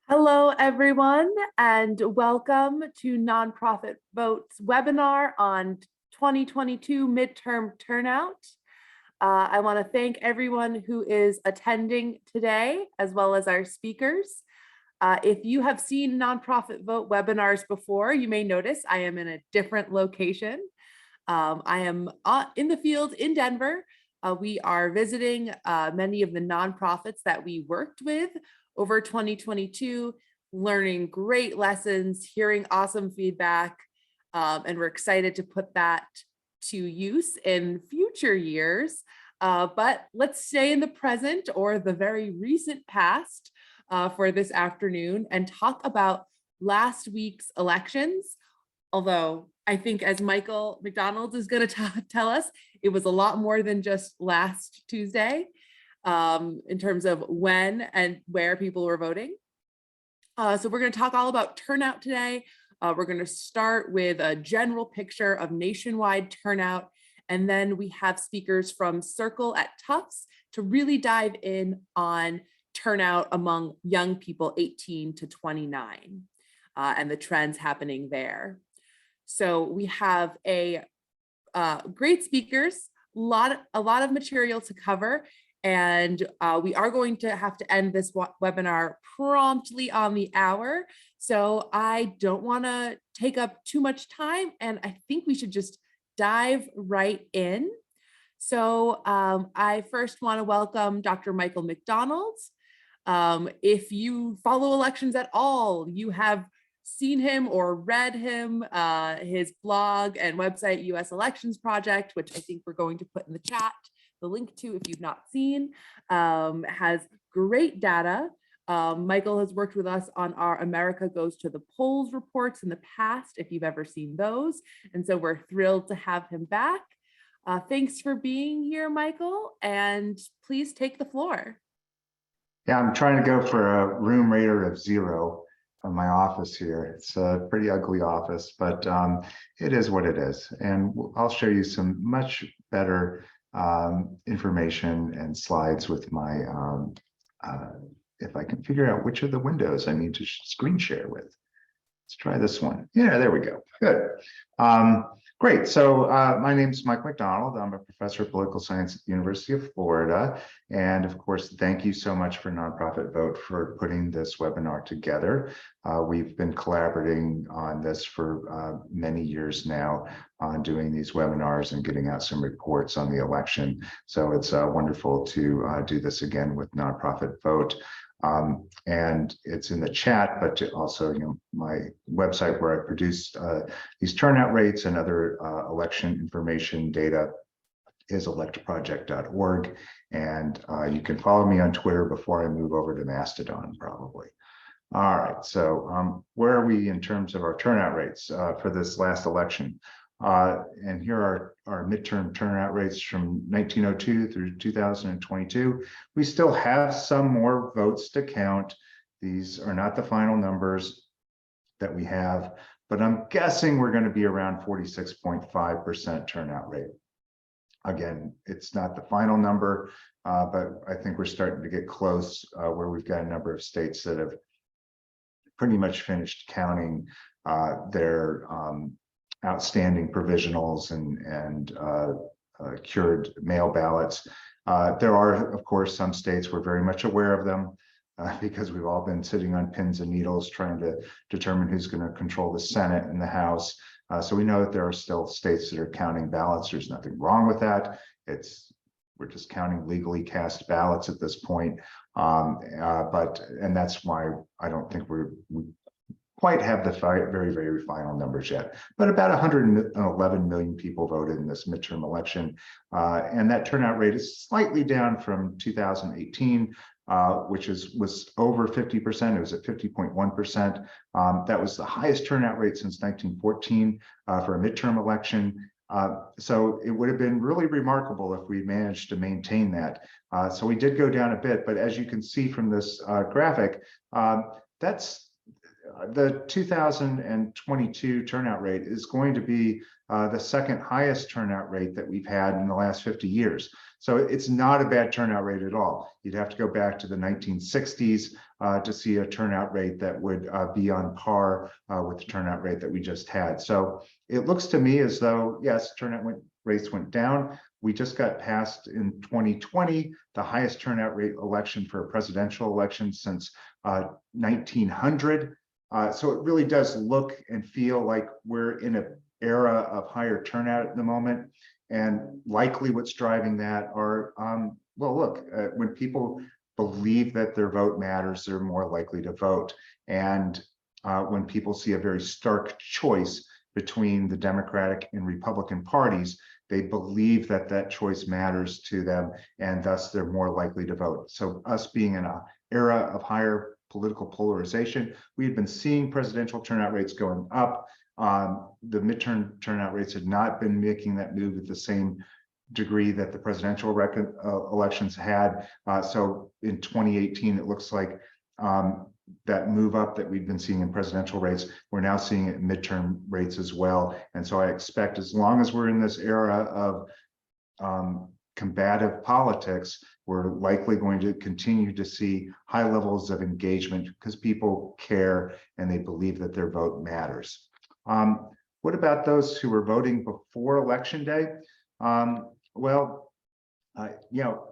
Hello, everyone, and welcome to Nonprofit Vote's webinar on 2022 midterm turnout. I want to thank everyone who is attending today, as well as our speakers. If you have seen Nonprofit Vote webinars before, you may notice I am in a different location. I am in the field in Denver. We are visiting many of the nonprofits that we worked with over 2022, learning great lessons, hearing awesome feedback, and we're excited to put that to use in future years. But let's stay in the present or the very recent past for this afternoon and talk about last week's elections. Although I think, as Michael McDonald is going to tell us, it was a lot more than just last Tuesday in terms of when and where people were voting. So we're going to talk all about turnout today. We're going to start with a general picture of nationwide turnout, and then we have speakers from Circle at Tufts to really dive in on turnout among young people 18 to 29 and the trends happening there. So we have great speakers, a lot of material to cover, and we are going to have to end this webinar promptly on the hour. So I don't want to take up too much time, and I think we should just dive right in. So I first want to welcome Dr. Michael McDonald. If you follow elections at all, you have seen him or read him, his blog and website, US Elections Project, which I think we're going to put in the chat, the link to if you've not seen, has great data. Michael has worked with us on our America Goes to the Polls reports in the past, if you've ever seen those. And so we're thrilled to have him back. Thanks for being here, Michael, and please take the floor. Yeah, I'm trying to go for a room rater of 0 on my office here. It's a pretty ugly office, but it is what it is. And I'll show you some much better information and slides with my, if I can figure out which of the windows I need to screen share with. Let's try this one. Yeah, there we go. Good. Great. So my name is Mike McDonald. I'm a professor of political science at the University of Florida. And of course, thank you so much for Nonprofit Vote for putting this webinar together. We've been collaborating on this for many years now on doing these webinars and getting out some reports on the election. So it's wonderful to do this again with Nonprofit Vote. And it's in the chat, but also, my website where I produce these turnout rates and other election information data is electproject.org. And you can follow me on Twitter before I move over to Mastodon, probably. All right, so where are we in terms of our turnout rates for this last election? And here are our midterm turnout rates from 1902 through 2022. We still have some more votes to count. These are not the final numbers that we have, but I'm guessing we're going to be around 46.5% turnout rate. Again, it's not the final number, but I think we're starting to get close where we've got a number of states that have pretty much finished counting their outstanding provisionals and cured mail ballots. There are, of course, some states we're very much aware of them because we've all been sitting on pins and needles trying to determine who's going to control the Senate and the House. So we know that there are still states that are counting ballots. There's nothing wrong with that. We're just counting legally cast ballots at this point. And that's why I don't think we quite have the very, very final numbers yet, but about 111 million people voted in this midterm election. And that turnout rate is slightly down from 2018, which was over 50%. It was at 50.1%. That was the highest turnout rate since 1914 for a midterm election. So it would have been really remarkable if we managed to maintain that. So we did go down a bit, but as you can see from this graphic, that's the 2022 turnout rate is going to be the second highest turnout rate that we've had in the last 50 years. So it's not a bad turnout rate at all. You'd have to go back to the 1960s to see a turnout rate that would be on par with the turnout rate that we just had. So it looks to me as though, yes, rates went down. We just got passed in 2020, the highest turnout rate election for a presidential election since 1900. So it really does look and feel like we're in an era of higher turnout at the moment. And likely what's driving that are, well, look, when people believe that their vote matters, they're more likely to vote. And when people see a very stark choice between the Democratic and Republican parties, they believe that that choice matters to them, and thus they're more likely to vote. So us being in an era of higher political polarization, we had been seeing presidential turnout rates going up. The midterm turnout rates had not been making that move at the same degree that the presidential elections had. So in 2018, it looks like that move up that we've been seeing in presidential rates, we're now seeing it in midterm rates as well. And so I expect as long as we're in this era of combative politics, we're likely going to continue to see high levels of engagement because people care and they believe that their vote matters. What about those who were voting before Election Day? Well, you know,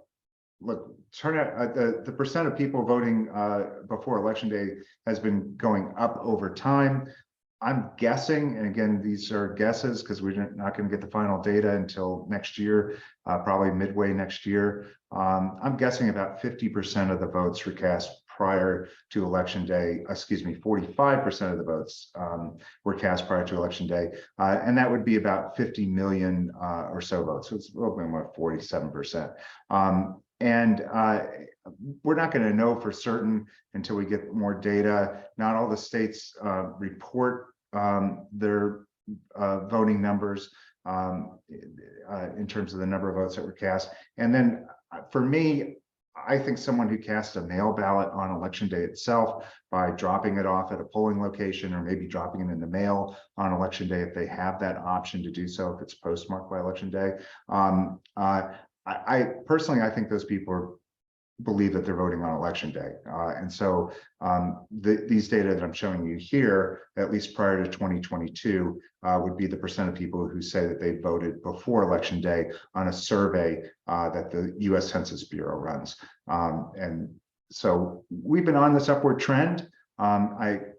look, turnout, the percent of people voting before Election Day has been going up over time. I'm guessing, and again, these are guesses because we're not going to get the final data until next year, probably midway next year. I'm guessing about 50% of the votes were cast prior to Election Day. Excuse me, 45% of the votes were cast prior to Election Day, and that would be about 50 million or so votes. So it's a little bit more, 47%. And we're not going to know for certain until we get more data. Not all the states report their voting numbers in terms of the number of votes that were cast. And then for me, I think someone who cast a mail ballot on Election Day itself by dropping it off at a polling location or maybe dropping it in the mail on Election Day, if they have that option to do so, if it's postmarked by Election Day. I personally, I think those people believe that they're voting on Election Day. And so these data that I'm showing you here, at least prior to 2022, would be the percent of people who say that they voted before Election Day on a survey that the US Census Bureau runs. And so we've been on this upward trend. There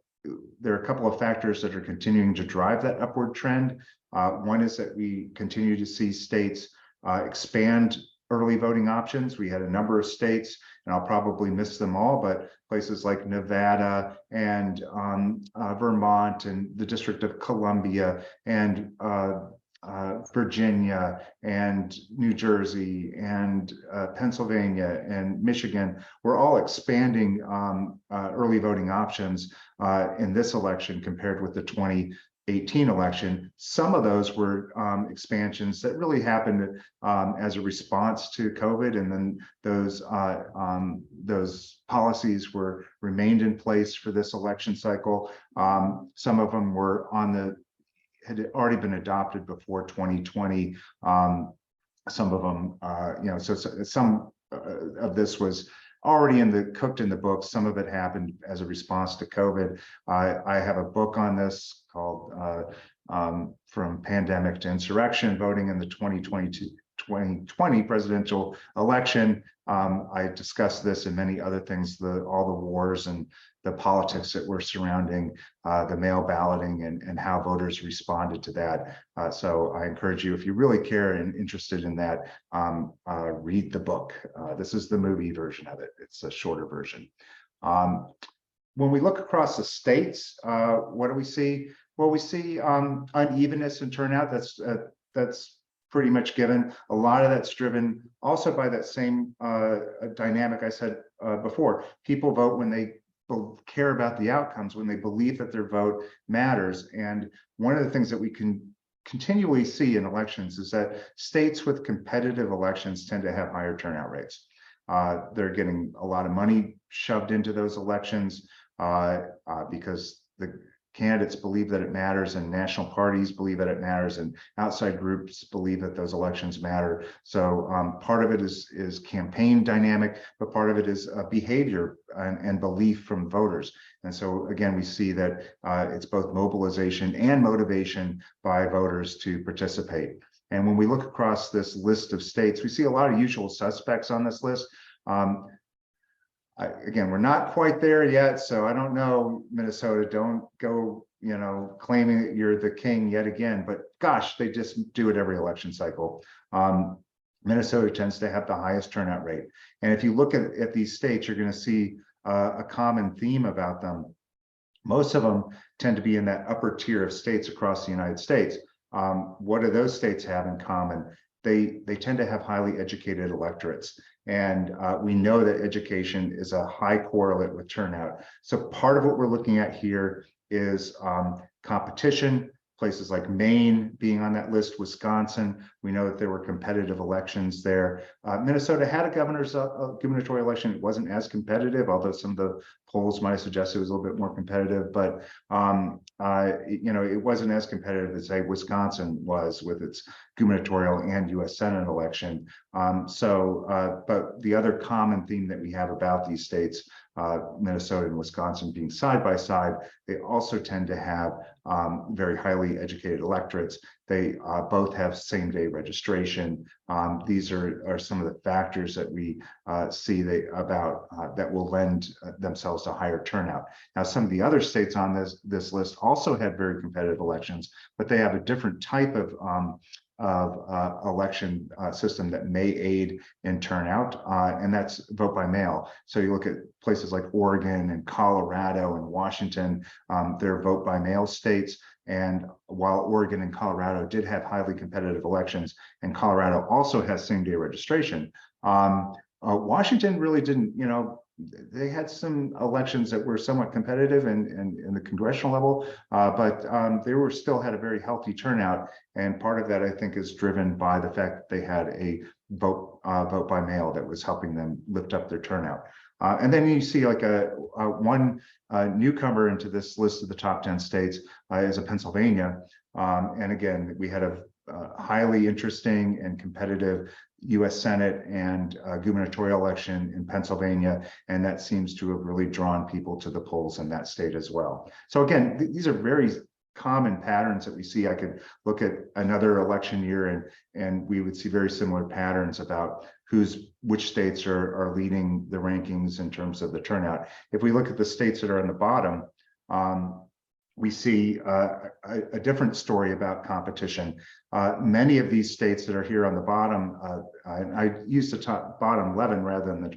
are a couple of factors that are continuing to drive that upward trend. One is that we continue to see states expand early voting options. We had a number of states, and I'll probably miss them all, but places like Nevada and Vermont and the District of Columbia and Virginia and New Jersey and Pennsylvania and Michigan were all expanding early voting options in this election compared with the 2018 election. Some of those were expansions that really happened as a response to COVID, and then those policies were remained in place for this election cycle. Some of them were had already been adopted before 2020. Some of them, so some of this was already cooked in the books. Some of it happened as a response to COVID. I have a book on this called From Pandemic to Insurrection, Voting in the 2020 presidential election. I discussed this and many other things, all the wars and the politics that were surrounding the mail balloting and how voters responded to that. So I encourage you, if you really care and interested in that, read the book. This is the movie version of it. It's a shorter version. When we look across the states, what do we see? Well, we see unevenness in turnout. That's pretty much given. A lot of that's driven also by that same dynamic I said before. People vote when they care about the outcomes, when they believe that their vote matters. And one of the things that we can continually see in elections is that states with competitive elections tend to have higher turnout rates. They're getting a lot of money shoved into those elections because candidates believe that it matters, and national parties believe that it matters, and outside groups believe that those elections matter. So part of it is campaign dynamic, but part of it is behavior and belief from voters. And so again, we see that it's both mobilization and motivation by voters to participate. And when we look across this list of states, we see a lot of usual suspects on this list. Again, we're not quite there yet, so I don't know, Minnesota, don't go, claiming that you're the king yet again, but gosh, they just do it every election cycle. Minnesota tends to have the highest turnout rate. And if you look at these states, you're going to see a common theme about them. Most of them tend to be in that upper tier of states across the United States. What do those states have in common? They tend to have highly educated electorates. And we know that education is a high correlate with turnout. So part of what we're looking at here is competition. Places like Maine being on that list, Wisconsin, we know that there were competitive elections there. Minnesota had a gubernatorial election. It wasn't as competitive, although some of the polls might have suggested it was a little bit more competitive, but it wasn't as competitive as, say, Wisconsin was with its gubernatorial and US Senate election. But the other common theme that we have about these states, Minnesota and Wisconsin being side by side, they also tend to have very highly educated electorates. They both have same-day registration. These are some of the factors that we see that will lend themselves to higher turnout. Now, some of the other states on this list also had very competitive elections, but they have a different type of election system that may aid in turnout, and that's vote by mail. So you look at places like Oregon and Colorado and Washington, they're vote by mail states. And while Oregon and Colorado did have highly competitive elections, and Colorado also has same-day registration, Washington really didn't, they had some elections that were somewhat competitive in the congressional level, but they still had a very healthy turnout. And part of that, I think, is driven by the fact that they had a vote by mail that was helping them lift up their turnout. And then you see like one newcomer into this list of the top 10 states is Pennsylvania. And again, we had a highly interesting and competitive US Senate and gubernatorial election in Pennsylvania, and that seems to have really drawn people to the polls in that state as well. So again, these are very common patterns that we see. I could look at another election year and we would see very similar patterns about which states are leading the rankings in terms of the turnout. If we look at the states that are on the bottom, we see a different story about competition. Many of these states that are here on the bottom, I use the bottom 11 rather than the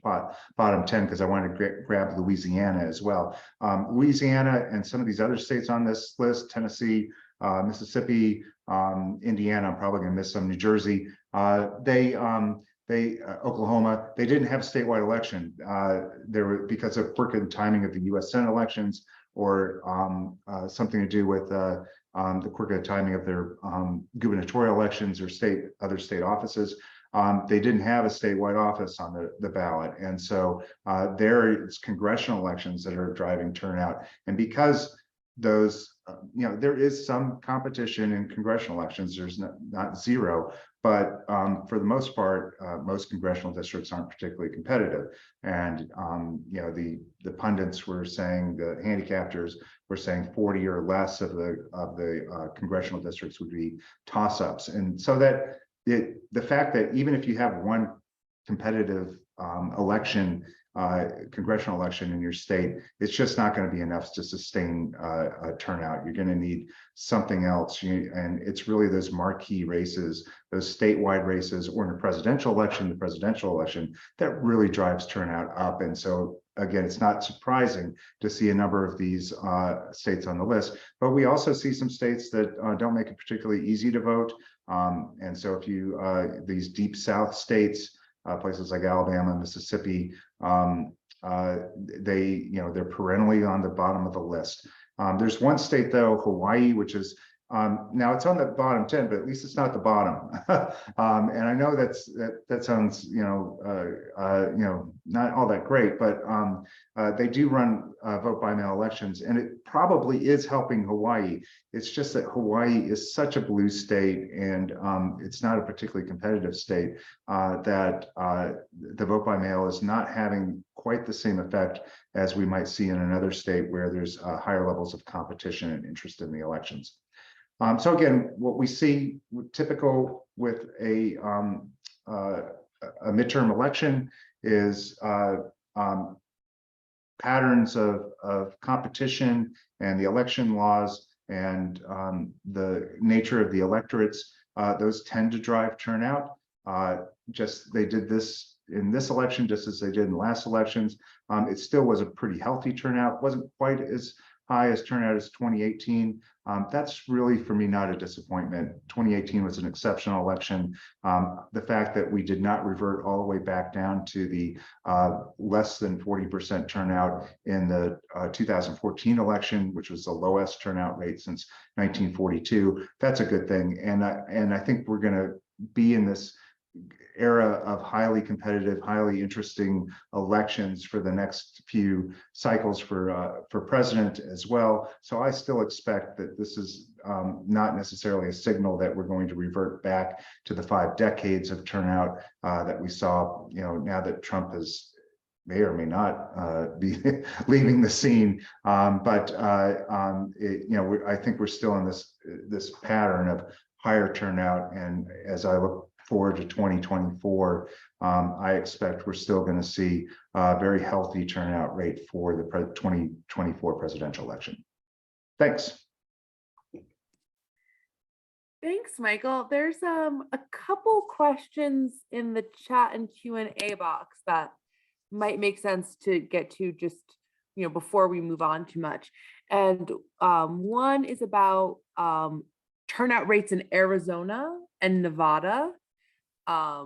bottom 10 because I wanted to grab Louisiana as well. Louisiana and some of these other states on this list, Tennessee, Mississippi, Indiana, I'm probably going to miss some, New Jersey, Oklahoma, they didn't have a statewide election. Because of crooked timing of the US Senate elections, or something to do with the crooked timing of their gubernatorial elections or other state offices. They didn't have a statewide office on the ballot. And so it's congressional elections that are driving turnout. And because those, there is some competition in congressional elections, there's not zero, but for the most part, most congressional districts aren't particularly competitive. And the pundits were saying, the handicappers were saying 40 or less of the congressional districts would be toss-ups. And so that the fact that even if you have one competitive congressional election in your state, it's just not going to be enough to sustain a turnout. You're going to need something else. And it's really those marquee races, those statewide races, or in a presidential election, that really drives turnout up. And so again, it's not surprising to see a number of these states on the list, but we also see some states that don't make it particularly easy to vote. And so if these deep South states, places like Alabama, Mississippi, they're perennially on the bottom of the list. There's one state though, Hawaii, which is Now it's on the bottom 10, but at least it's not the bottom. And I know that sounds, not all that great, but they do run vote by mail elections, and it probably is helping Hawaii. It's just that Hawaii is such a blue state, and it's not a particularly competitive state, that the vote by mail is not having quite the same effect as we might see in another state where there's higher levels of competition and interest in the elections. So again, what we see typical with a midterm election is patterns of competition and the election laws and the nature of the electorates. Those tend to drive turnout. They did this in this election, just as they did in last elections. It still was a pretty healthy turnout. Wasn't quite as high as turnout as 2018. That's really, for me, not a disappointment. 2018 was an exceptional election. The fact that we did not revert all the way back down to the less than 40% turnout in the 2014 election, which was the lowest turnout rate since 1942, that's a good thing. And I think we're going to be in this era of highly competitive, highly interesting elections for the next few cycles for president as well. So I still expect that this is not necessarily a signal that we're going to revert back to the 5 decades of turnout that we saw, now that Trump may or may not be leaving the scene. I think we're still in this pattern of higher turnout. And as I look forward to 2024, I expect we're still going to see a very healthy turnout rate for the 2024 presidential election. Thanks. Thanks, Michael. There's a couple questions in the chat and Q&A box that might make sense to get to just before we move on too much. And one is about turnout rates in Arizona and Nevada. I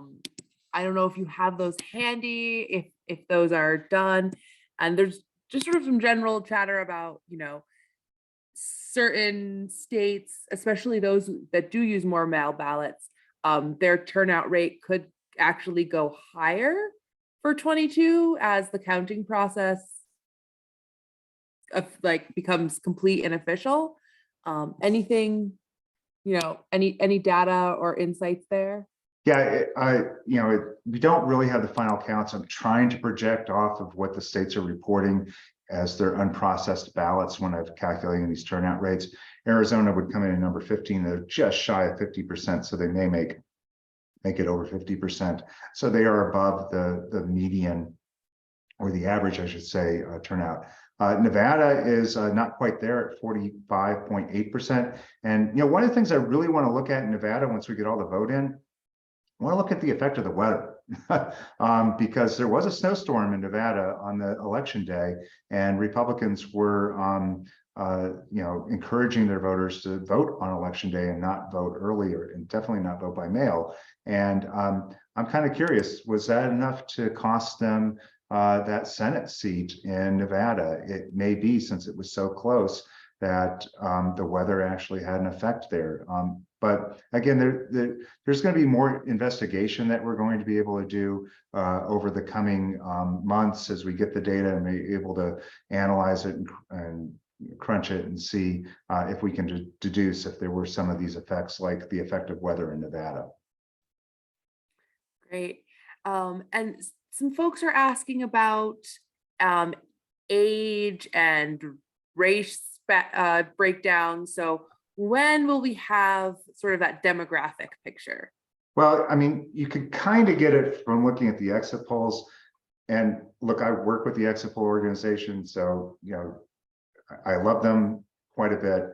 don't know if you have those handy, if those are done. And there's just sort of some general chatter about, certain states, especially those that do use more mail ballots, their turnout rate could actually go higher for 22 as the counting process becomes complete and official. Anything, any data or insights there? Yeah, we don't really have the final counts. I'm trying to project off of what the states are reporting as their unprocessed ballots when I'm calculating these turnout rates. Arizona would come in at number 15. They're just shy of 50%, so they may make it over 50%. So they are above the median, or the average, I should say, turnout. Nevada is not quite there at 45.8%. And one of the things I really want to look at in Nevada once we get all the vote in, I want to look at the effect of the weather because there was a snowstorm in Nevada on the election day, and Republicans were, encouraging their voters to vote on election day and not vote earlier, and definitely not vote by mail. And I'm kind of curious, was that enough to cost them that Senate seat in Nevada? It may be, since it was so close, that the weather actually had an effect there. But again, there's going to be more investigation that we're going to be able to do over the coming months as we get the data and be able to analyze it and crunch it and see if we can deduce if there were some of these effects, like the effect of weather in Nevada. Great. And some folks are asking about age and race breakdown. So when will we have sort of that demographic picture? Well, I mean, you could kind of get it from looking at the exit polls. And look, I work with the exit poll organization, so I love them quite a bit,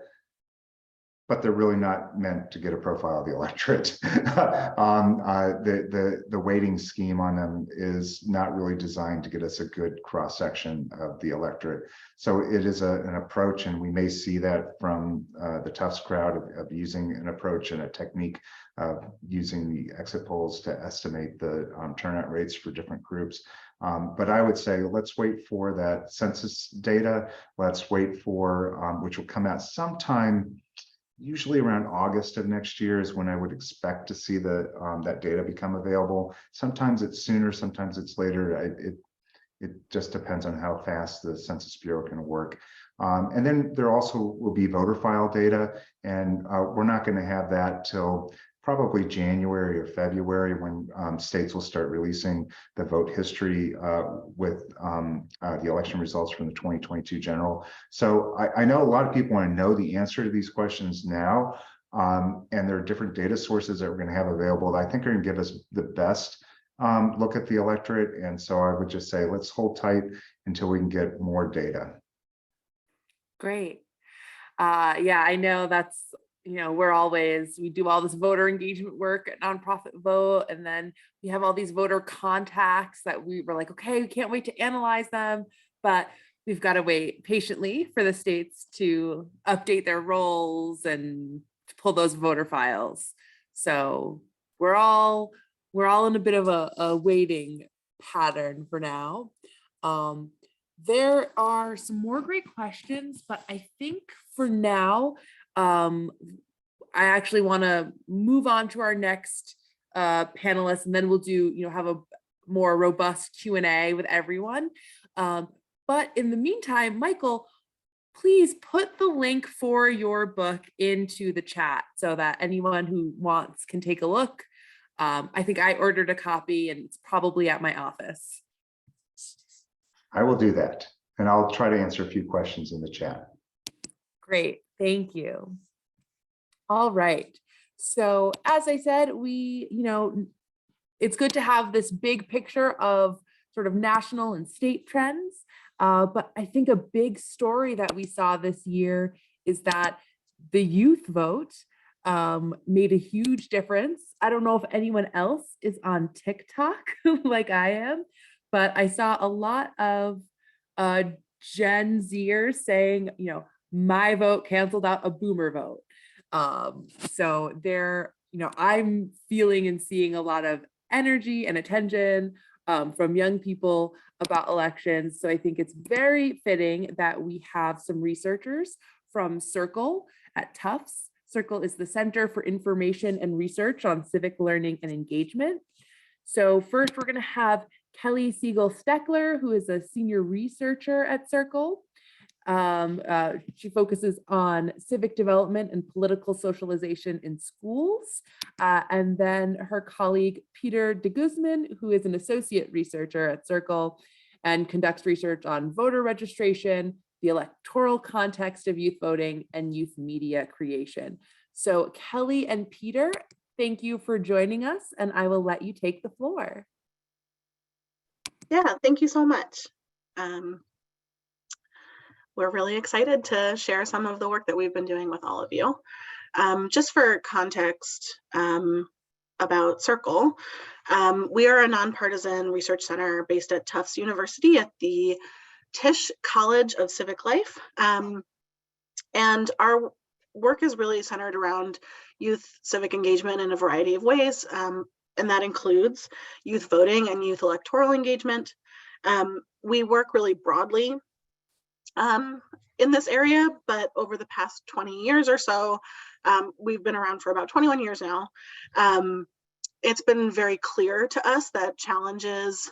but they're really not meant to get a profile of the electorate. The weighting scheme on them is not really designed to get us a good cross-section of the electorate. So it is an approach, and we may see that from the Tufts crowd of using an approach and a technique of using the exit polls to estimate the turnout rates for different groups. But I would say let's wait for that census data. Let's wait for which will come out sometime usually around August of next year is when I would expect to see that data become available. Sometimes it's sooner, sometimes it's later. It just depends on how fast the Census Bureau can work. And then there also will be voter file data, and we're not going to have that till probably January or February, when states will start releasing the vote history with the election results from the 2022 general. So I know a lot of people want to know the answer to these questions now, and there are different data sources that we're going to have available that I think are going to give us the best look at the electorate. And so I would just say, let's hold tight until we can get more data. Great. Yeah, I know that's, we do all this voter engagement work at Nonprofit Vote, and then we have all these voter contacts that we were like, okay, we can't wait to analyze them, but we've got to wait patiently for the states to update their roles and to pull those voter files. So we're all in a bit of a waiting pattern for now. There are some more great questions, but I think for now, I actually want to move on to our next panelist, and then we'll do, have a more robust Q&A with everyone. But in the meantime, Michael, please put the link for your book into the chat so that anyone who wants can take a look. I think I ordered a copy and it's probably at my office. I will do that, and I'll try to answer a few questions in the chat. Great, thank you. All right, so as I said, it's good to have this big picture of sort of national and state trends, but I think a big story that we saw this year is that the youth vote made a huge difference. I don't know if anyone else is on TikTok like I am, but I saw a lot of Gen Zers saying, my vote canceled out a boomer vote. So there, I'm feeling and seeing a lot of energy and attention from young people about elections. So I think it's very fitting that we have some researchers from Circle at Tufts. Circle is the Center for Information and Research on Civic Learning and Engagement. So first, we're going to have Kelly Siegel-Steckler, who is a senior researcher at Circle. She focuses on civic development and political socialization in schools. And then her colleague, Peter de Guzman, who is an associate researcher at Circle and conducts research on voter registration, the electoral context of youth voting, and youth media creation. So Kelly and Peter, thank you for joining us, and I will let you take the floor. Yeah, thank you so much. We're really excited to share some of the work that we've been doing with all of you. Just for context about Circle, we are a nonpartisan research center based at Tufts University at the Tisch College of Civic Life. And our work is really centered around youth civic engagement in a variety of ways. And that includes youth voting and youth electoral engagement. We work really broadly in this area, but over the past 20 years or so, we've been around for about 21 years now. It's been very clear to us that challenges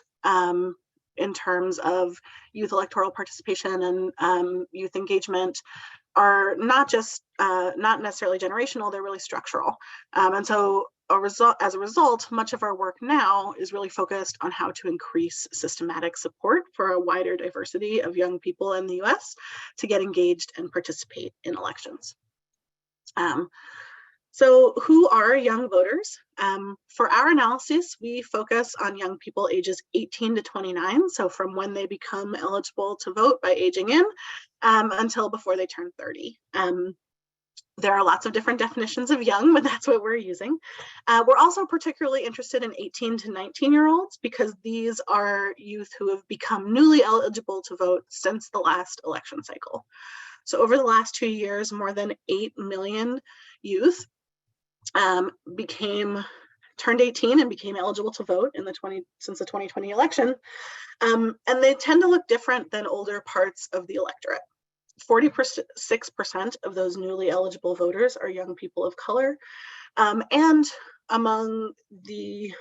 in terms of youth electoral participation and youth engagement are not necessarily generational, they're really structural. And so as a result, much of our work now is really focused on how to increase systematic support for a wider diversity of young people in the US to get engaged and participate in elections. So who are young voters? For our analysis, we focus on young people ages 18 to 29, so from when they become eligible to vote by aging in until before they turn 30. There are lots of different definitions of young, but that's what we're using. We're also particularly interested in 18 to 19-year-olds because these are youth who have become newly eligible to vote since the last election cycle. So over the last 2 years, more than 8 million youth turned 18 and became eligible to vote since the 2020 election. And they tend to look different than older parts of the electorate. 46% of those newly eligible voters are young people of color. And among the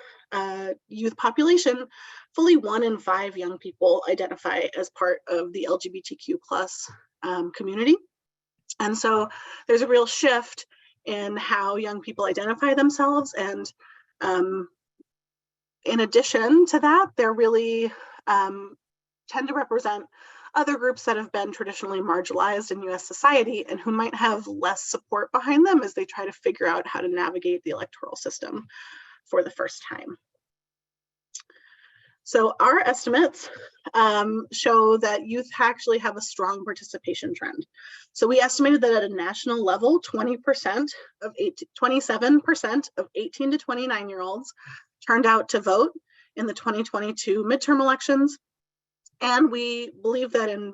youth population, fully 1 in 5 young people identify as part of the LGBTQ+ community. And so there's a real shift in how young people identify themselves. And in addition to that, they're really tend to represent other groups that have been traditionally marginalized in US society and who might have less support behind them as they try to figure out how to navigate the electoral system for the first time. So our estimates show that youth actually have a strong participation trend. So we estimated that at a national level, 27% of 18 to 29-year-olds turned out to vote in the 2022 midterm elections. And we believe that in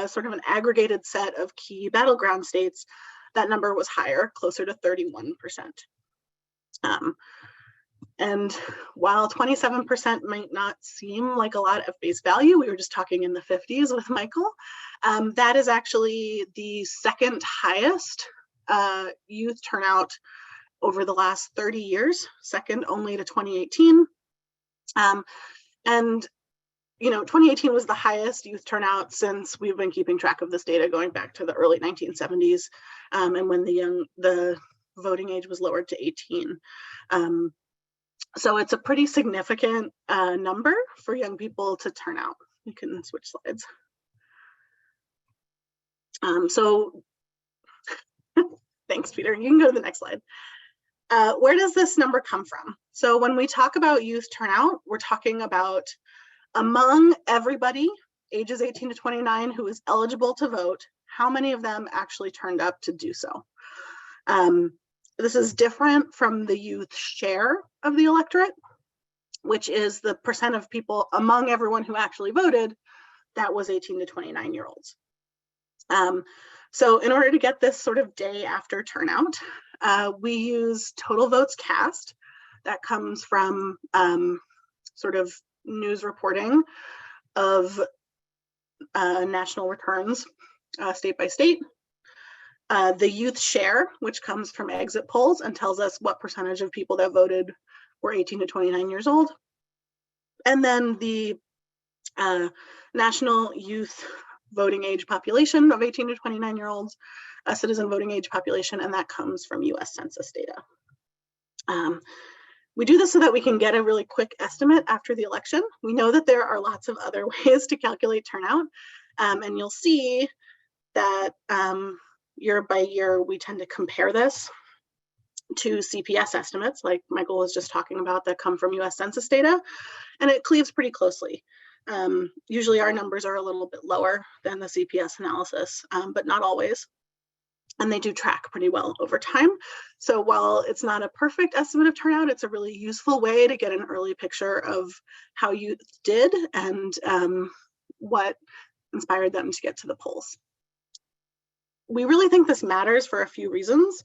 sort of an aggregated set of key battleground states, that number was higher, closer to 31%. And while 27% might not seem like a lot at face value, we were just talking in the 50s with Michael, that is actually the second highest youth turnout over the last 30 years, second only to 2018. And you know, 2018 was the highest youth turnout since we've been keeping track of this data going back to the early 1970s, and when the voting age was lowered to 18. So it's a pretty significant number for young people to turn out. You can switch slides. So thanks, Peter. You can go to the next slide. Where does this number come from? So when we talk about youth turnout, we're talking about among everybody ages 18 to 29 who is eligible to vote, how many of them actually turned up to do so? This is different from the youth share of the electorate, which is the percent of people among everyone who actually voted that was 18 to 29-year-olds. So in order to get this sort of day after turnout, we use total votes cast. That comes from sort of news reporting of national returns state by state. The youth share, which comes from exit polls and tells us what percentage of people that voted were 18 to 29 years old. And then the national youth voting age population of 18 to 29-year-olds, citizen voting age population, and that comes from US Census data. We do this so that we can get a really quick estimate after the election. We know that there are lots of other ways to calculate turnout, and you'll see that year by year, we tend to compare this to CPS estimates, like Michael was just talking about, that come from US Census data, and it cleaves pretty closely. Usually our numbers are a little bit lower than the CPS analysis, but not always. And they do track pretty well over time. So while it's not a perfect estimate of turnout, it's a really useful way to get an early picture of how youth did and what inspired them to get to the polls. We really think this matters for a few reasons.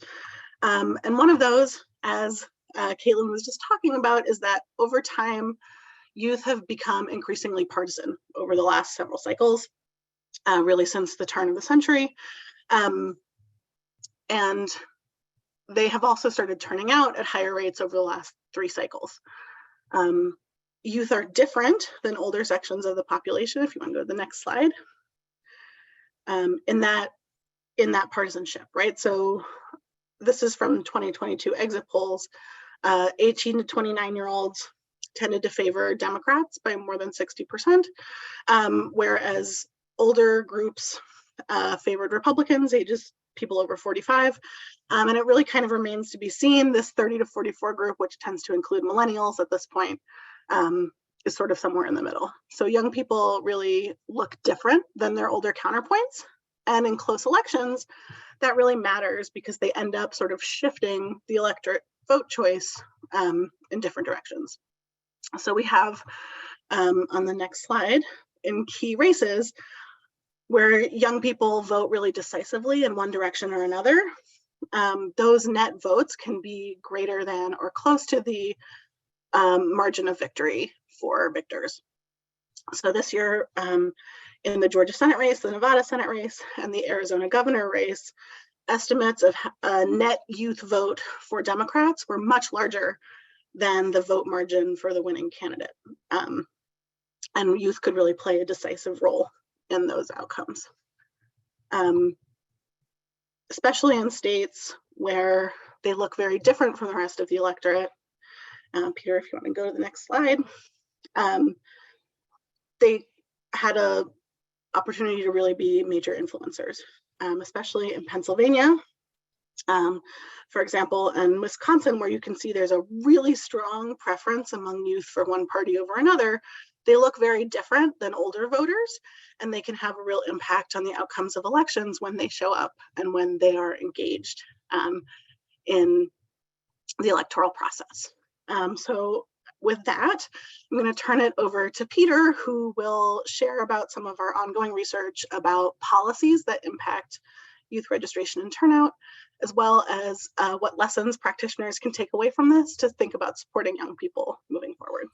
And one of those, as Caitlin was just talking about, is that over time, youth have become increasingly partisan over the last several cycles, really since the turn of the century. And they have also started turning out at higher rates over the last 3 cycles. Youth are different than older sections of the population, if you want to go to the next slide, in that partisanship, right? So this is from 2022 exit polls. 18 to 29-year-olds tended to favor Democrats by more than 60%, whereas older groups favored Republicans, people over 45. And it really kind of remains to be seen. This 30 to 44 group, which tends to include millennials at this point, is sort of somewhere in the middle. So young people really look different than their older counterpoints. And in close elections, that really matters because they end up sort of shifting the electorate vote choice in different directions. So we have on the next slide, in key races, where young people vote really decisively in one direction or another, those net votes can be greater than or close to the margin of victory for victors. So this year, In the Georgia Senate race, the Nevada Senate race, and the Arizona governor race, estimates of a net youth vote for Democrats were much larger than the vote margin for the winning candidate. And youth could really play a decisive role in those outcomes. Especially in states where they look very different from the rest of the electorate. Peter, if you want to go to the next slide. They had a opportunity to really be major influencers, especially in Pennsylvania, for example, and Wisconsin, where you can see there's a really strong preference among youth for one party over another. They look very different than older voters, and they can have a real impact on the outcomes of elections when they show up and when they are engaged in the electoral process. So with that, I'm going to turn it over to Peter, who will share about some of our ongoing research about policies that impact youth registration and turnout, as well as what lessons practitioners can take away from this to think about supporting young people moving forward.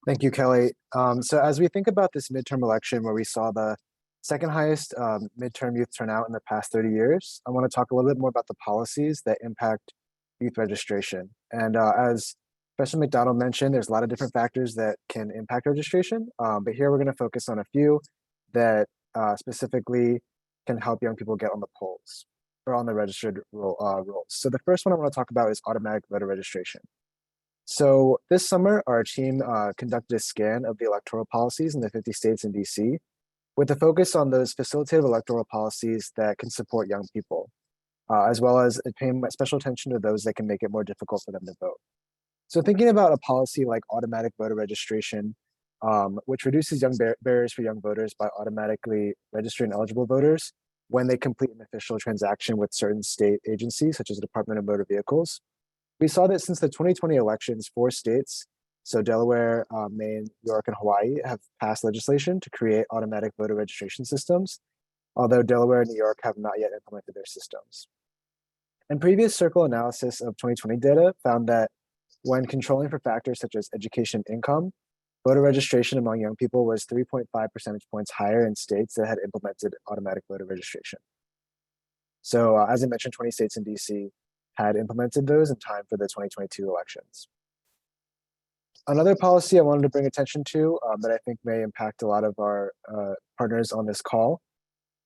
Thank you, Kelly. So as we think about this midterm election, where we saw the second highest midterm youth turnout in the past 30 years, I want to talk a little bit more about the policies that impact youth registration. And as Professor McDonald mentioned, there's a lot of different factors that can impact registration, but here we're going to focus on a few that specifically can help young people get on the polls or on the registered rolls. So the first one I want to talk about is automatic voter registration. So this summer, our team conducted a scan of the electoral policies in the 50 states and DC with a focus on those facilitative electoral policies that can support young people, as well as paying special attention to those that can make it more difficult for them to vote. So thinking about a policy like automatic voter registration, which reduces barriers for young voters by automatically registering eligible voters when they complete an official transaction with certain state agencies, such as the Department of Motor Vehicles. We saw that since the 2020 elections, 4 states, so Delaware, Maine, New York, and Hawaii, have passed legislation to create automatic voter registration systems, although Delaware and New York have not yet implemented their systems. And previous circle analysis of 2020 data found that when controlling for factors such as education and income, voter registration among young people was 3.5 percentage points higher in states that had implemented automatic voter registration. So as I mentioned, 20 states in DC had implemented those in time for the 2022 elections. Another policy I wanted to bring attention to that I think may impact a lot of our partners on this call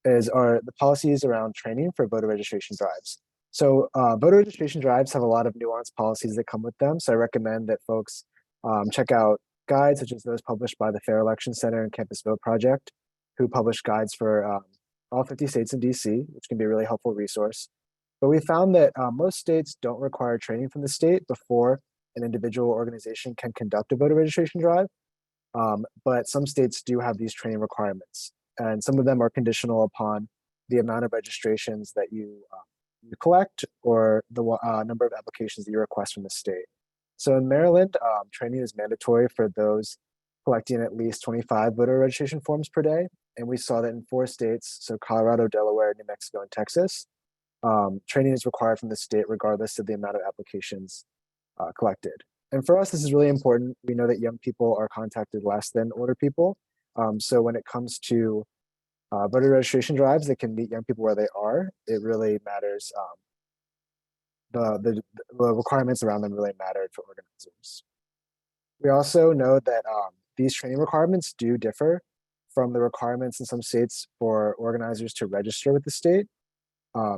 is the policies around training for voter registration drives. So voter registration drives have a lot of nuanced policies that come with them. So I recommend that folks check out guides such as those published by the Fair Election Center and Campus Vote Project, who publish guides for all 50 states in DC, which can be a really helpful resource. But we found that most states don't require training from the state before an individual organization can conduct a voter registration drive. But some states do have these training requirements. And some of them are conditional upon the amount of registrations that you collect or the number of applications that you request from the state. So in Maryland, training is mandatory for those collecting at least 25 voter registration forms per day. And we saw that in 4 states, so Colorado, Delaware, New Mexico, and Texas, training is required from the state regardless of the amount of applications collected. And for us, this is really important. We know that young people are contacted less than older people. So when it comes to voter registration drives that can meet young people where they are, it really matters. The requirements around them really mattered for organizers. We also know that these training requirements do differ from the requirements in some states for organizers to register with the state.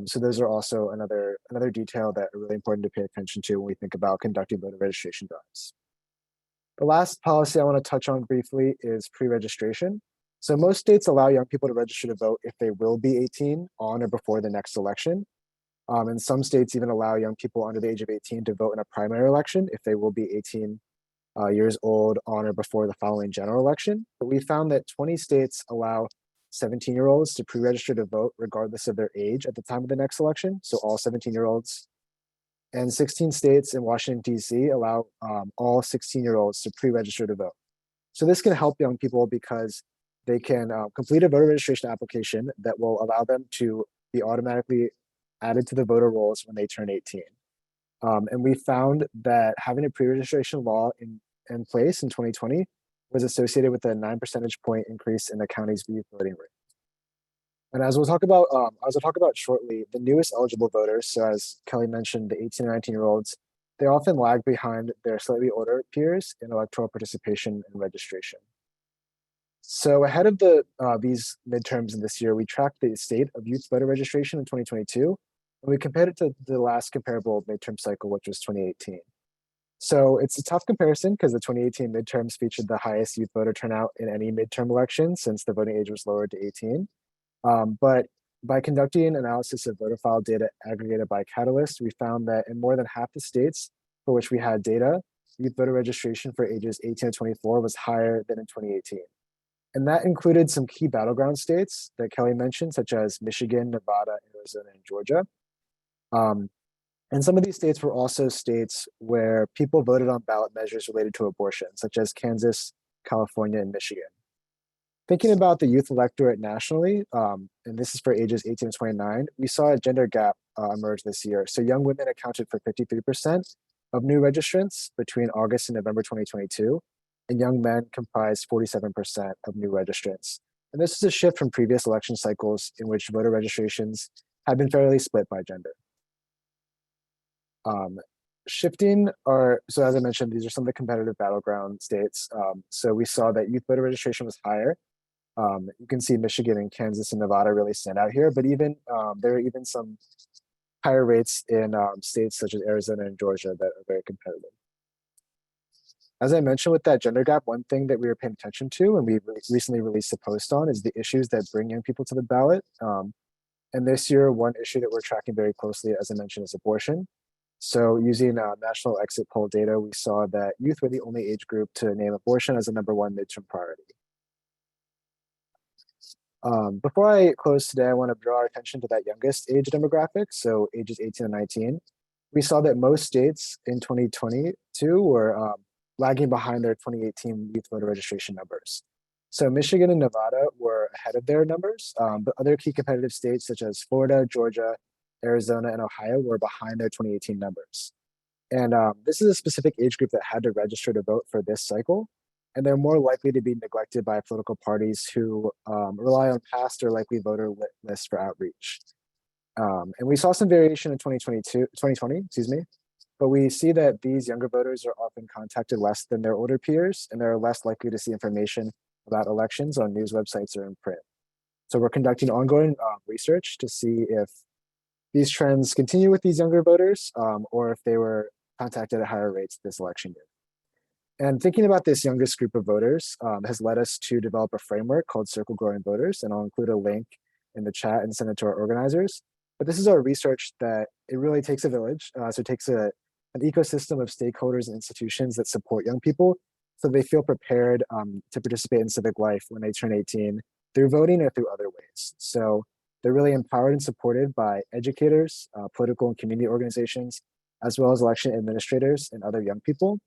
So those are also another detail that are really important to pay attention to when we think about conducting voter registration drives. The last policy I want to touch on briefly is pre-registration. So most states allow young people to register to vote if they will be 18 on or before the next election. And some states even allow young people under the age of 18 to vote in a primary election if they will be 18 years old on or before the following general election. But we found that 20 states allow 17-year-olds to pre-register to vote regardless of their age at the time of the next election, so all 17-year-olds. And 16 states in Washington, D.C. allow all 16-year-olds to pre-register to vote. So this can help young people because they can complete a voter registration application that will allow them to be automatically added to the voter rolls when they turn 18. And we found that having a pre-registration law in place in 2020 was associated with a 9 percentage point increase in the county's youth voting rate. And as we'll talk about, shortly, the newest eligible voters, so as Kelly mentioned, the 18 and 19-year-olds, they often lag behind their slightly older peers in electoral participation and registration. So ahead of these midterms in this year, we tracked the state of youth voter registration in 2022, and we compared it to the last comparable midterm cycle, which was 2018. So it's a tough comparison because the 2018 midterms featured the highest youth voter turnout in any midterm election since the voting age was lowered to 18. But by conducting an analysis of voter file data aggregated by Catalyst, we found that in more than half the states for which we had data, youth voter registration for ages 18 to 24 was higher than in 2018. And that included some key battleground states that Kelly mentioned, such as Michigan, Nevada, Arizona, and Georgia. And some of these states were also states where people voted on ballot measures related to abortion, such as Kansas, California, and Michigan. Thinking about the youth electorate nationally, and this is for ages 18 to 29, we saw a gender gap emerge this year. So young women accounted for 53% of new registrants between August and November 2022, and young men comprised 47% of new registrants. And this is a shift from previous election cycles in which voter registrations had been fairly split by gender. So as I mentioned, these are some of the competitive battleground states. So we saw that youth voter registration was higher. You can see Michigan and Kansas and Nevada really stand out here, but even there are even some higher rates in states such as Arizona and Georgia that are very competitive. As I mentioned with that gender gap, one thing that we were paying attention to and we recently released a post on is the issues that bring young people to the ballot. And this year, one issue that we're tracking very closely, as I mentioned, is abortion. So using national exit poll data, we saw that youth were the only age group to name abortion as a #1 midterm priority. Before I close today, I want to draw our attention to that youngest age demographic, so ages 18 and 19. We saw that most states in 2022 were lagging behind their 2018 youth voter registration numbers. So Michigan and Nevada were ahead of their numbers, but other key competitive states such as Florida, Georgia, Arizona, and Ohio were behind their 2018 numbers. And this is a specific age group that had to register to vote for this cycle. And they're more likely to be neglected by political parties who rely on past or likely voter lists for outreach. And we saw some variation in 2020, but we see that these younger voters are often contacted less than their older peers, and they're less likely to see information about elections on news websites or in print. So we're conducting ongoing research to see if these trends continue with these younger voters or if they were contacted at higher rates this election year. And thinking about this youngest group of voters has led us to develop a framework called Circle Growing Voters, and I'll include a link in the chat and send it to our organizers. But this is our research that it really takes a village. So it takes an ecosystem of stakeholders and institutions that support young people so they feel prepared to participate in civic life when they turn 18 through voting or through other ways. So they're really empowered and supported by educators, political and community organizations, as well as election administrators and other young people.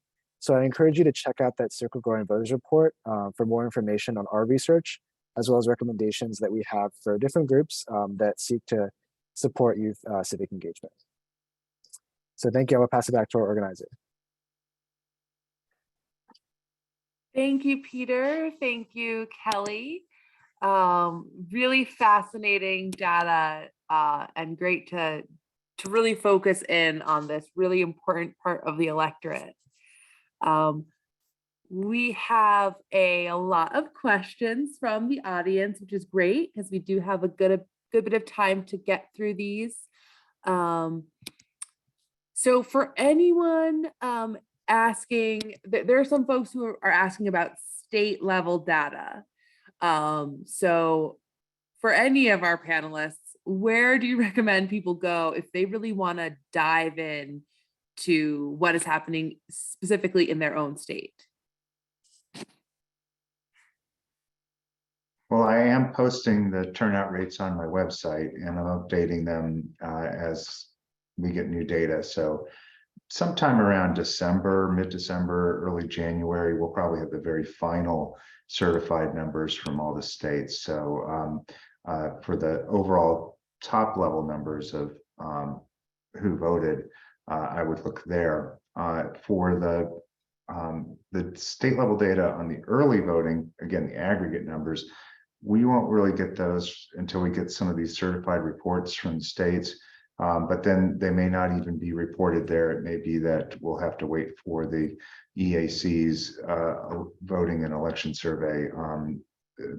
So I encourage you to check out that Circle Growing Voters report for more information on our research, as well as recommendations that we have for different groups that seek to support youth civic engagement. So thank you. I will pass it back to our organizer. Thank you, Peter. Thank you, Kelly. Really fascinating data and great to really focus in on this really important part of the electorate. We have a lot of questions from the audience, which is great because we do have a good bit of time to get through these. So for anyone asking, there are some folks who are asking about state level data. So for any of our panelists, where do you recommend people go if they really want to dive in to what is happening specifically in their own state? Well, I am posting the turnout rates on my website and I'm updating them as we get new data. So sometime around December, mid-December, early January, we'll probably have the very final certified numbers from all the states. So for the overall top level numbers of who voted, I would look there. For the the state level data on the early voting, again, the aggregate numbers, we won't really get those until we get some of these certified reports from the states. But then they may not even be reported there. It may be that we'll have to wait for the EAC's voting and election survey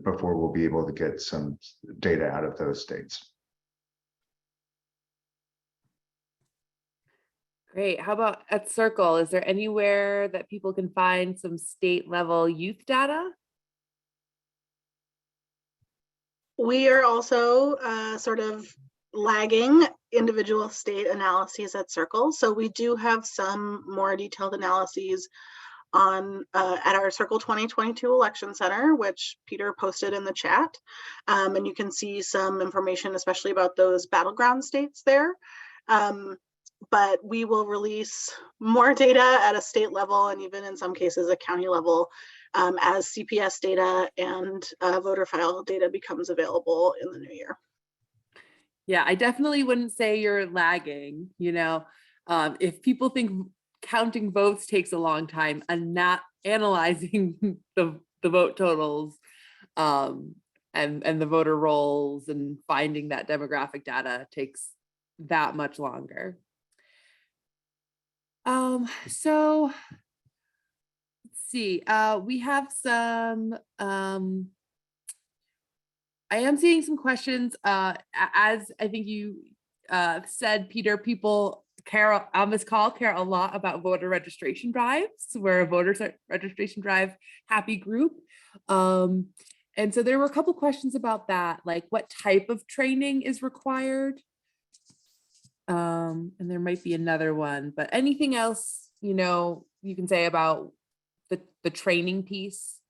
before we'll be able to get some data out of those states. Great. How about at Circle? Is there anywhere that people can find some state level youth data? We are also sort of lagging individual state analyses at Circle. So we do have some more detailed analyses on at our Circle 2022 Election Center, which Peter posted in the chat. And you can see some information, especially about those battleground states there. But we will release more data at a state level and even in some cases a county level as CPS data and voter file data becomes available in the new year. Yeah, I definitely wouldn't say you're lagging. You know, if people think counting votes takes a long time and not analyzing the vote totals and the voter rolls and finding that demographic data takes that much longer. So let's see, we have some, I am seeing some questions, as I think you said, Peter, people care on this call care a lot about voter registration drives. We're a voter registration drive happy group. And so there were a couple questions about that, like what type of training is required? And there might be another one, but anything else, you know, you can say about the training piece?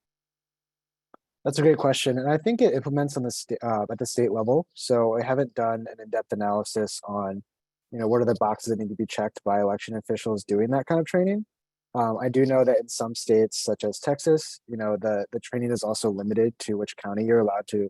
That's a great question, and I think it implements on the at the state level. So I haven't done an in-depth analysis on, you know, what are the boxes that need to be checked by election officials doing that kind of training. I do know that in some states, such as Texas, you know, the training is also limited to which county you're allowed to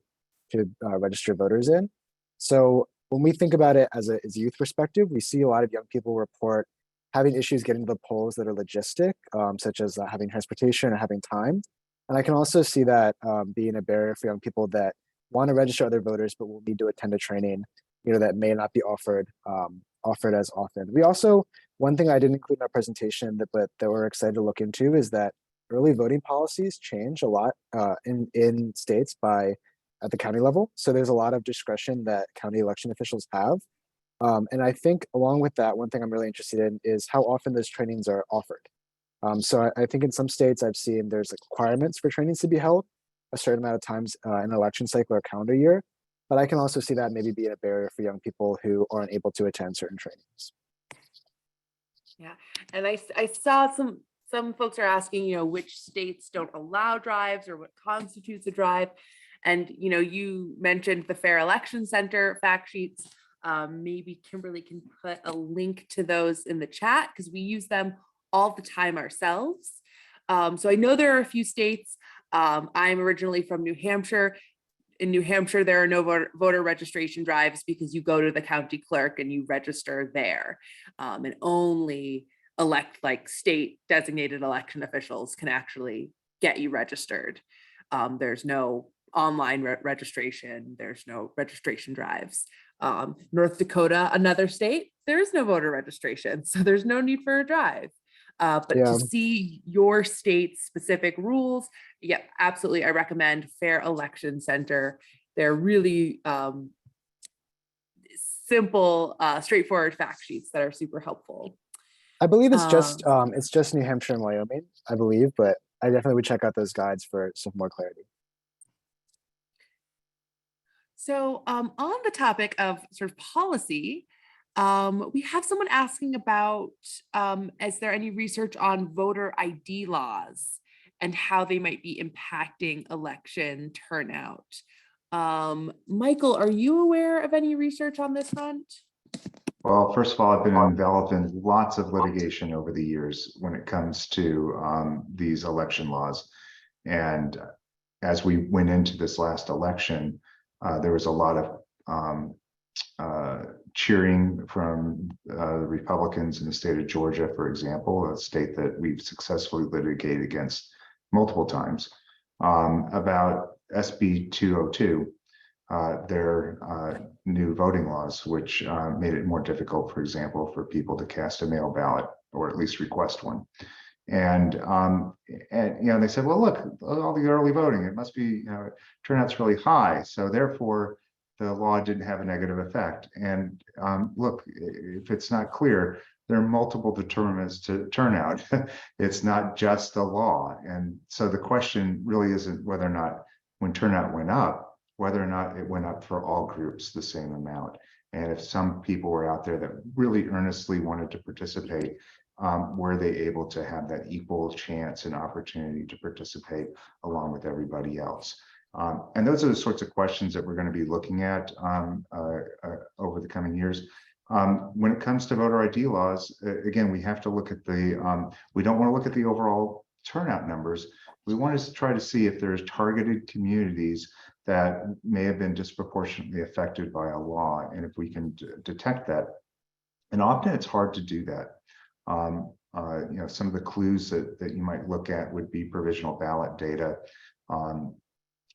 register voters in. So when we think about it as a youth perspective, we see a lot of young people report having issues getting to the polls that are logistic, such as having transportation or having time. And I can also see that being a barrier for young people that want to register other voters but will need to attend a training, you know, that may not be offered as often. We also, one thing I didn't include in our presentation but that we're excited to look into is that early voting policies change a lot in states at the county level. So there's a lot of discretion that county election officials have. And I think along with that, one thing I'm really interested in is how often those trainings are offered. So I think in some states I've seen there's like requirements for trainings to be held a certain amount of times in an election cycle or calendar year, but I can also see that maybe being a barrier for young people who aren't able to attend certain trainings. Yeah, and I saw some folks are asking, you know, which states don't allow drives or what constitutes a drive. And, you know, you mentioned the Fair Election Center fact sheets. Maybe Kimberly can put a link to those in the chat because we use them all the time ourselves. So I know there are a few states. I'm originally from New Hampshire. In New Hampshire, there are no voter registration drives because you go to the county clerk and you register there. And only state designated election officials can actually get you registered. There's no online registration. There's no registration drives. North Dakota, another state, there is no voter registration. So there's no need for a drive. But to see your state's specific rules, yeah, absolutely. I recommend Fair Election Center. They're really simple, straightforward fact sheets that are super helpful. I believe it's just New Hampshire and Wyoming, I believe, but I definitely would check out those guides for some more clarity. So on the topic of sort of policy, we have someone asking about, is there any research on voter ID laws and how they might be impacting election turnout? Michael, are you aware of any research on this front? Well, first of all, I've been involved in lots of litigation over the years when it comes to these election laws. And as we went into this last election, there was a lot of cheering from the Republicans in the state of Georgia, for example, a state that we've successfully litigated against multiple times, about SB 202, their new voting laws, which made it more difficult, for example, for people to cast a mail ballot or at least request one. And they said, well, look, all the early voting, it must be, turnout's really high. So therefore, the law didn't have a negative effect. And look, if it's not clear, there are multiple determinants to turnout. It's not just the law. And so the question really isn't whether or not when turnout went up, whether or not it went up for all groups the same amount. And if some people were out there that really earnestly wanted to participate, were they able to have that equal chance and opportunity to participate along with everybody else? And those are the sorts of questions that we're going to be looking at over the coming years. When it comes to voter ID laws, again, we have to look at the, we don't want to look at the overall turnout numbers. We want to try to see if there's targeted communities that may have been disproportionately affected by a law. And if we can detect that, and often it's hard to do that. Some of the clues that you might look at would be provisional ballot data.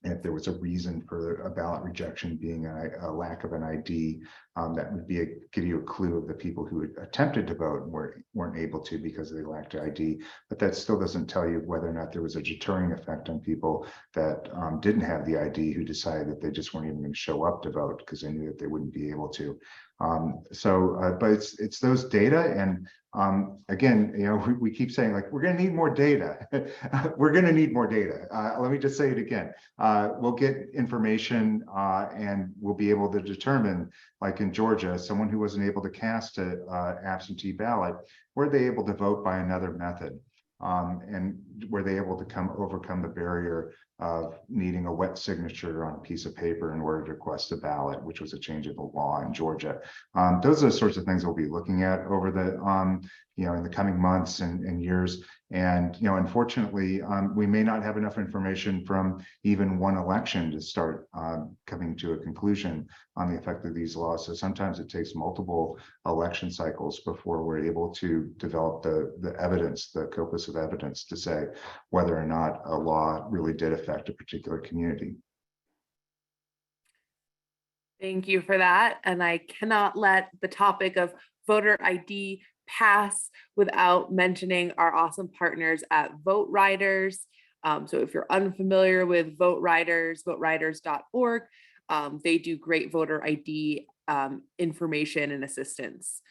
If there was a reason for a ballot rejection being a lack of an ID, that would give you a clue of the people who had attempted to vote and weren't able to because they lacked ID. But that still doesn't tell you whether or not there was a deterring effect on people that didn't have the ID, who decided that they just weren't even going to show up to vote because they knew that they wouldn't be able to. But it's those data, and again, we keep saying, like, we're going to need more data. We're going to need more data. Let me just say it again. We'll get information and we'll be able to determine, like in Georgia, someone who wasn't able to cast an absentee ballot, were they able to vote by another method? And were they able to overcome the barrier of needing a wet signature on a piece of paper in order to request a ballot, which was a change of the law in Georgia. Those are the sorts of things we'll be looking at over the in the coming months and years. And unfortunately, we may not have enough information from even one election to start coming to a conclusion on the effect of these laws. So sometimes it takes multiple election cycles before we're able to develop the evidence, the corpus of evidence, to say whether or not a law really did affect a particular community. Thank you for that. And I cannot let the topic of voter ID pass without mentioning our awesome partners at Vote Riders. So if you're unfamiliar with Vote Riders, voteriders.org, they do great voter ID information and assistance.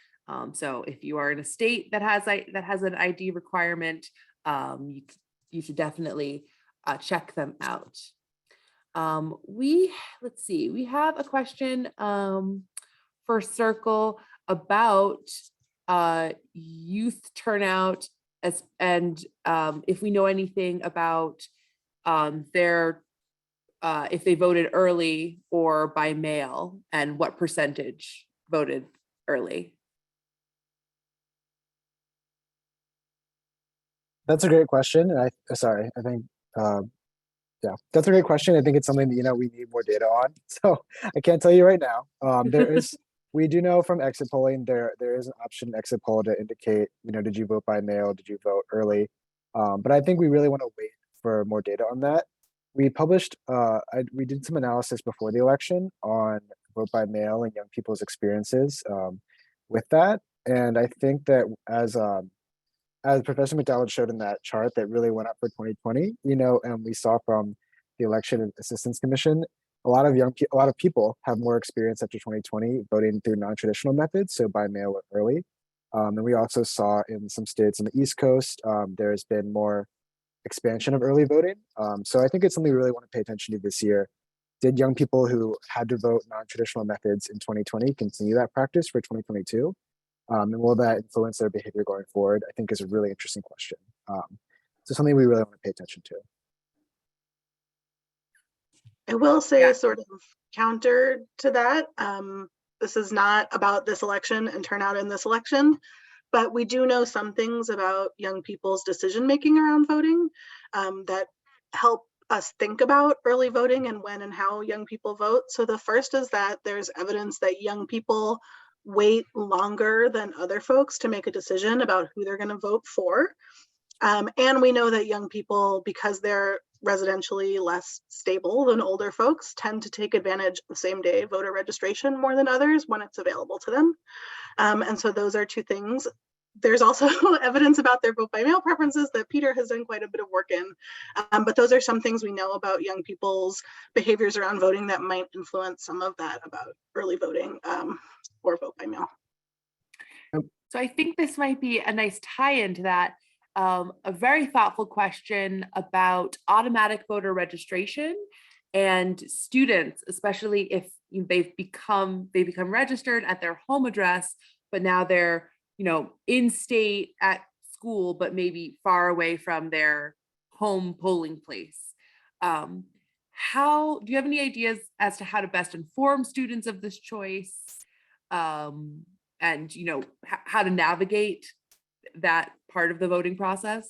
So if you are in a state that has an ID requirement, you should definitely check them out. Let's see, we have a question for Circle about youth turnout and if we know anything about if they voted early or by mail and what percentage voted early. That's a great question. And I think, yeah, that's a great question. I think it's something that, we need more data on. So I can't tell you right now. We do know from exit polling, there is an option in exit poll to indicate, did you vote by mail? Did you vote early? But I think we really want to wait for more data on that. We published, we did some analysis before the election on vote by mail and young people's experiences with that. And I think that as Professor McDowell showed in that chart that really went up for 2020, and we saw from the Election Assistance Commission, a lot of people have more experience after 2020 voting through non-traditional methods, so by mail or early. And we also saw in some states on the East Coast, there's been more expansion of early voting. So I think it's something we really want to pay attention to this year. Did young people who had to vote non-traditional methods in 2020 continue that practice for 2022? And will that influence their behavior going forward? I think is a really interesting question. So something we really want to pay attention to. I will say, sort of counter to that, this is not about this election and turnout in this election, but we do know some things about young people's decision-making around voting that help us think about early voting and when and how young people vote. So the first is that there's evidence that young people wait longer than other folks to make a decision about who they're going to vote for. And we know that young people, because they're residentially less stable than older folks, tend to take advantage of same-day voter registration more than others when it's available to them. And so those are two things. There's also evidence about their vote by mail preferences that Peter has done quite a bit of work in. But those are some things we know about young people's behaviors around voting that might influence some of that about early voting or vote by mail. So I think this might be a nice tie-in to that. A very thoughtful question about automatic voter registration and students, especially if they've become registered at their home address, but now they're in state at school, but maybe far away from their home polling place. How do you have any ideas as to how to best inform students of this choice, and how to navigate that part of the voting process?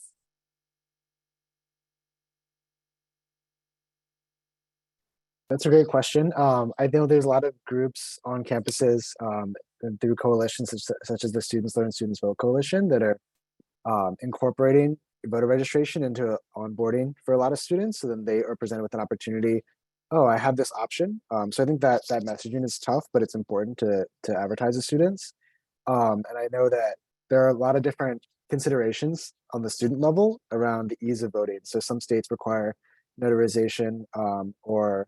That's a great question. I know there's a lot of groups on campuses and through coalitions such as the Students Learn, Students Vote Coalition that are incorporating voter registration into onboarding for a lot of students. So then they are presented with an opportunity. Oh, I have this option. So I think that messaging is tough, but it's important to advertise to students. And I know that there are a lot of different considerations on the student level around the ease of voting. So some states require notarization or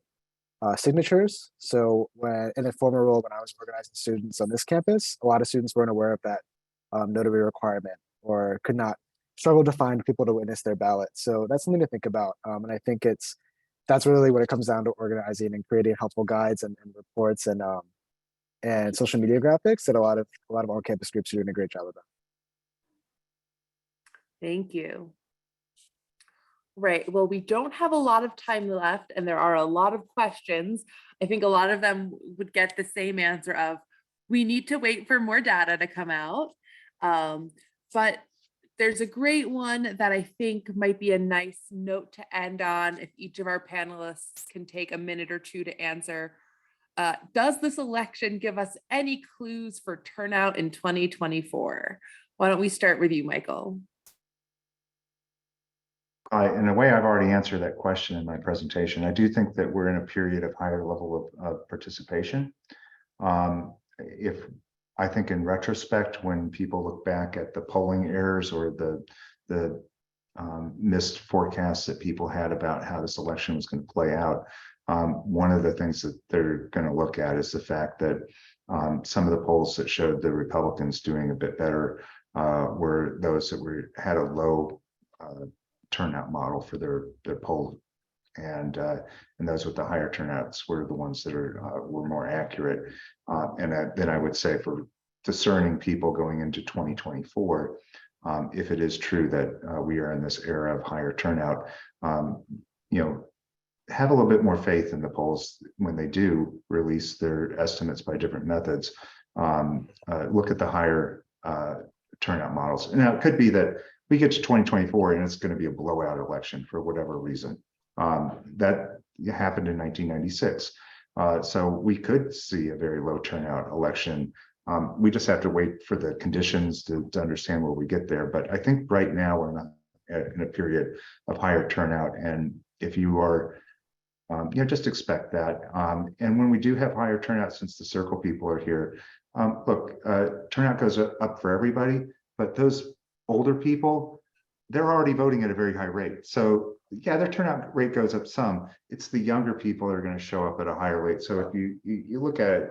signatures. So when in a former role, when I was organizing students on this campus, a lot of students weren't aware of that notary requirement or could not struggle to find people to witness their ballot. So that's something to think about. And I think that's really what it comes down to, organizing and creating helpful guides and reports and social media graphics that a lot of on-campus groups are doing a great job of that. Thank you. Right. Well, we don't have a lot of time left, and there are a lot of questions. I think a lot of them would get the same answer of, we need to wait for more data to come out. But there's a great one that I think might be a nice note to end on if each of our panelists can take a minute or two to answer. Does this election give us any clues for turnout in 2024? Why don't we start with you, Michael? In a way, I've already answered that question in my presentation. I do think that we're in a period of higher level of participation. If I think in retrospect, when people look back at the polling errors or the missed forecasts that people had about how this election was going to play out, one of the things that they're going to look at is the fact that some of the polls that showed the Republicans doing a bit better were those that had a low turnout model for their poll, and those with the higher turnouts were the ones that were more accurate. Then I would say for discerning people going into 2024, if it is true that we are in this era of higher turnout, have a little bit more faith in the polls when they do release their estimates by different methods. Look at the higher turnout models. Now, it could be that we get to 2024 and it's going to be a blowout election for whatever reason. That happened in 1996. So we could see a very low turnout election. We just have to wait for the conditions to understand where we get there. But I think right now we're not in a period of higher turnout. And if you are, just expect that. And when we do have higher turnout, since the circle people are here, look, turnout goes up for everybody, but those older people, they're already voting at a very high rate. So yeah, their turnout rate goes up some. It's the younger people that are going to show up at a higher rate. So if you look at it,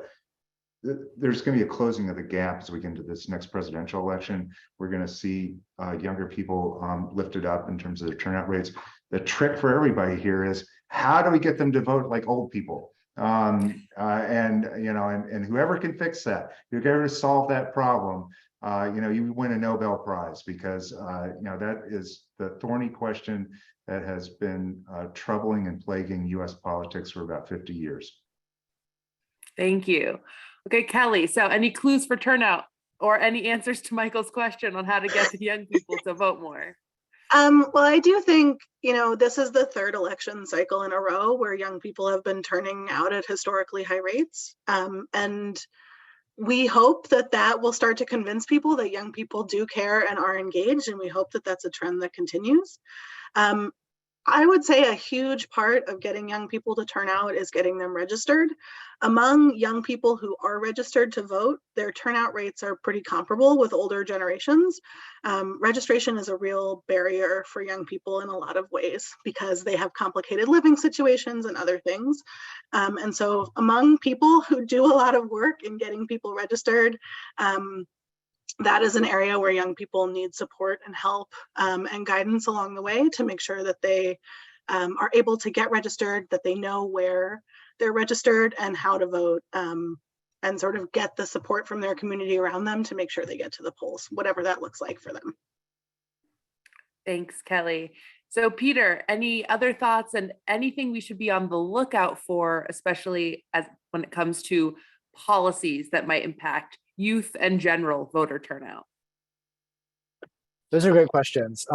there's going to be a closing of the gap as we get into this next presidential election. We're going to see younger people lifted up in terms of their turnout rates. The trick for everybody here is, how do we get them to vote like old people? And whoever can fix that, whoever solve that problem, you win a Nobel Prize, because that is the thorny question that has been troubling and plaguing U.S. politics for about 50 years. Thank you. Okay, Kelly, so any clues for turnout or any answers to Michael's question on how to get the young people to vote more? Well, I do think, this is the third election cycle in a row where young people have been turning out at historically high rates. And we hope that that will start to convince people that young people do care and are engaged. And we hope that that's a trend that continues. I would say a huge part of getting young people to turn out is getting them registered. Among young people who are registered to vote, their turnout rates are pretty comparable with older generations. Registration is a real barrier for young people in a lot of ways because they have complicated living situations and other things. And so among people who do a lot of work in getting people registered, that is an area where young people need support and help and guidance along the way to make sure that they are able to get registered, that they know where they're registered and how to vote, and sort of get the support from their community around them to make sure they get to the polls, whatever that looks like for them. Thanks, Kelly. So Peter, any other thoughts and anything we should be on the lookout for, especially when it comes to policies that might impact youth and general voter turnout? Those are great questions.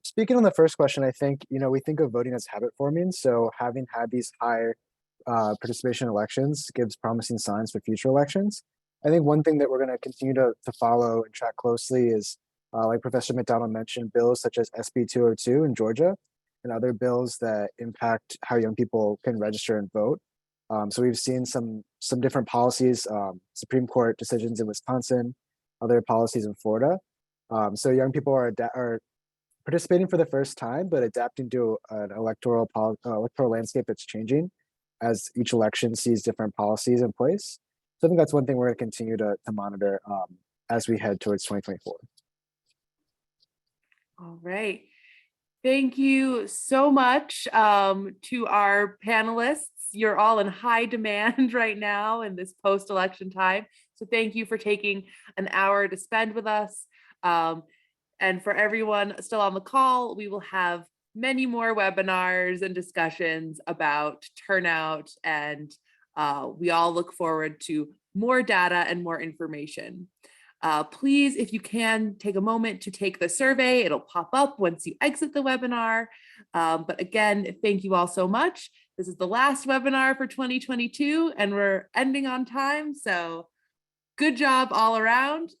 Speaking on the first question, I think, we think of voting as habit forming. So having had these high participation elections gives promising signs for future elections. I think one thing that we're going to continue to follow and track closely is, like Professor McDonald mentioned, bills such as SB 202 in Georgia and other bills that impact how young people can register and vote. So we've seen some different policies, Supreme Court decisions in Wisconsin, other policies in Florida. So young people are participating for the first time, but adapting to an electoral landscape that's changing as each election sees different policies in place. So I think that's one thing we're going to continue to monitor as we head towards 2024. All right. Thank you so much to our panelists. You're all in high demand right now in this post-election time. So thank you for taking an hour to spend with us. And for everyone still on the call, we will have many more webinars and discussions about turnout, and we all look forward to more data and more information. Please, if you can, take a moment to take the survey. It'll pop up once you exit the webinar. But again, thank you all so much. This is the last webinar for 2022, and we're ending on time. So good job all around.